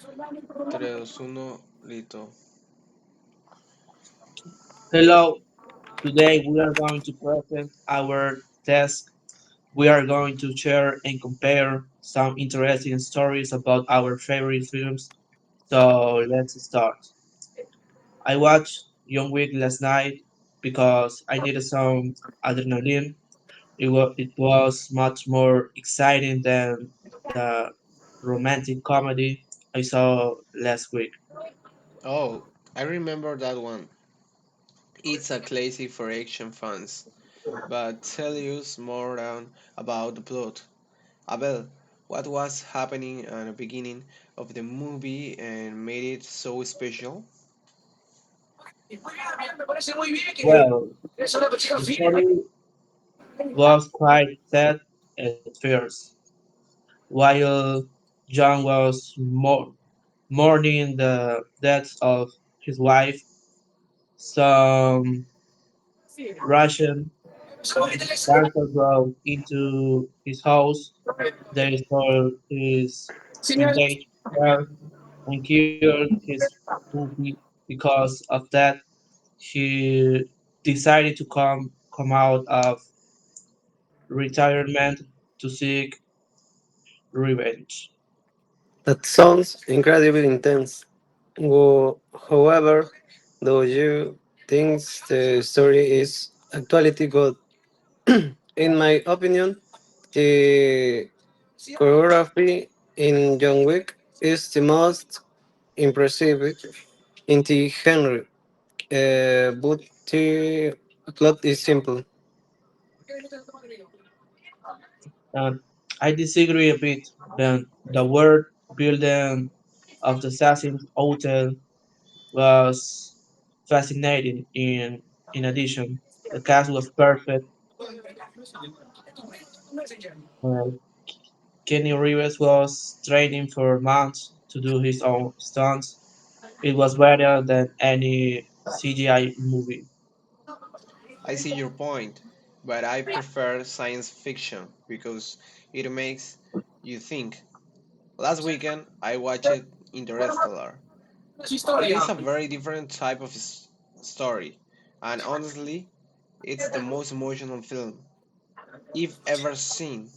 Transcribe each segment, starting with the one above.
3, 2, 1, listo. Hello, today we are going to present our task. We are going to share and compare some interesting stories about our favorite films. So let's start. I watched Young Wick last night because I needed some adrenaline. It was much more exciting than the romantic comedy I saw last week. Oh, I remember that one. It's a classic for action fans, but tell us more about the plot. Abel, what was happening at the beginning of the movie and made it so special? Well, the story was quite sad at first. While John was mourning the death of his wife, some Russian dancers broke into his house. They stole his engaged hair and killed his movie. Because of that, he decided to come out of retirement to seek revenge. That sounds incredibly intense. However, do you think the story is actually good? In my opinion, the choreography in John Wick is the most impressive in the genre, but the plot is simple. Um, I disagree a bit. The world building of the Assassin's Hotel was fascinating. In addition, the cast was perfect. Uh, Kenny Rivers was training for months to do his own stunts. It was better than any CGI movie. I see your point, but I prefer science fiction because it makes you think. Last weekend, I watched Interstellar. It is a very different type of story, and honestly, it's the most emotional film I've ever seen.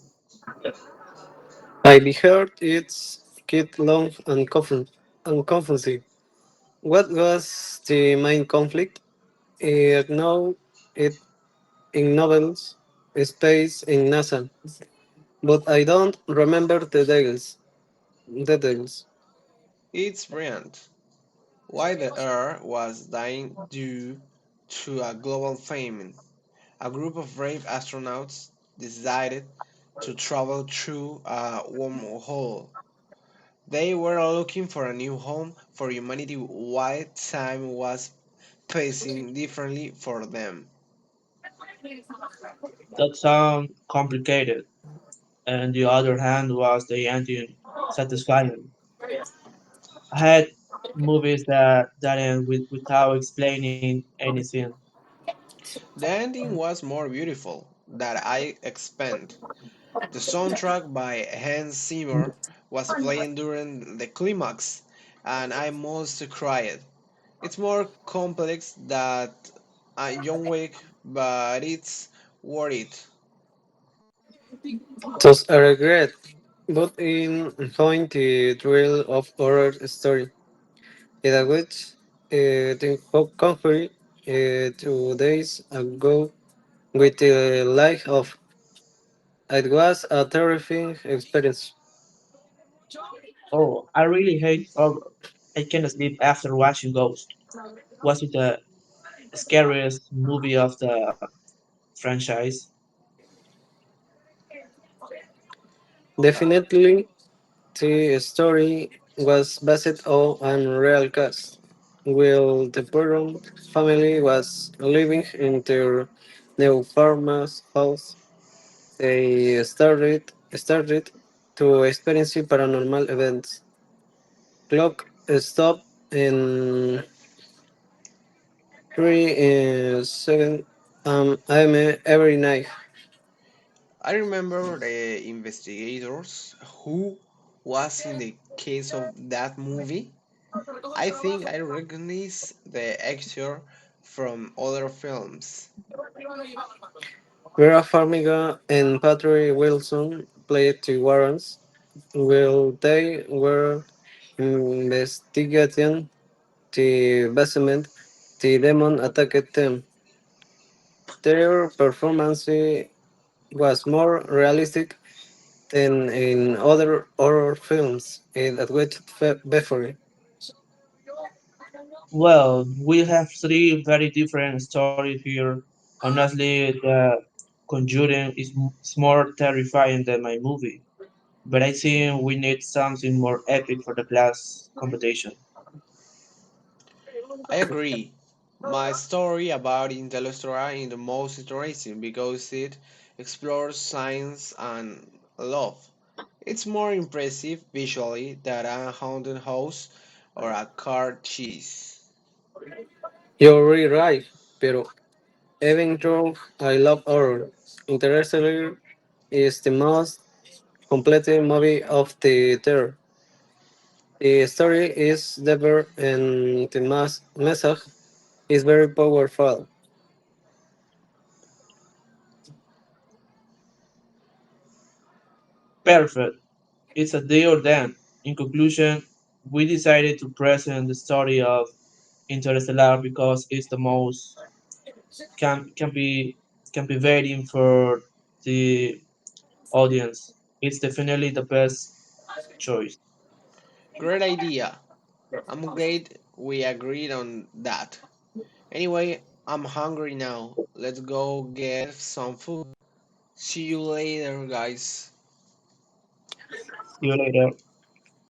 I heard it's kid long and confusing. What was the main conflict? No, it in novels, space in NASA, but I don't remember the details. Details. It's brilliant. Why the Earth was dying due to a global famine. A group of brave astronauts decided to travel through a wormhole. They were looking for a new home for humanity while time was passing differently for them. That sounds complicated, and the other hand was the ending satisfying. I had movies that end without explaining anything. The ending was more beautiful than I expected. The soundtrack by Hans Zimmer was playing during the climax, and I almost cried. It's more complex than John Wick, but it's worth it. Thus a regret, but in point the thrill of horror story. In which the country 2 days ago with the light of it was a terrifying experience. Oh, I really hate horror. I can't sleep after watching Ghost. Was it the scariest movie of the franchise? Definitely, the story was based on a real cast. While the Burrow family was living in their new farmers house, they started to experience paranormal events. Clock stopped in 7 am every night. I remember the investigators who was in the case of that movie, I think I recognize the actor from other films. Vera Farmiga and Patrick Wilson played two Warrens while they were investigating the basement. The demon attacked them. Their performance was more realistic than in other horror films that went before. Well, we have three very different stories here. Honestly, the Conjuring is more terrifying than my movie, but I think we need something more epic for the class competition. I agree. My story about Interstellar is the most interesting because it explores science and love. It's more impressive visually than a haunted house or a car chase. You're really right, pero even though I love horror, Interstellar is the most complete movie of the year. The story is deeper and the message is very powerful. Perfect. It's a day or then. In conclusion, we decided to present the story of Interstellar because it's the most can be captivating for the audience. It's definitely the best choice. Great idea. I'm glad we agreed on that. Anyway, I'm hungry now. Let's go get some food. See you later, guys. See you later.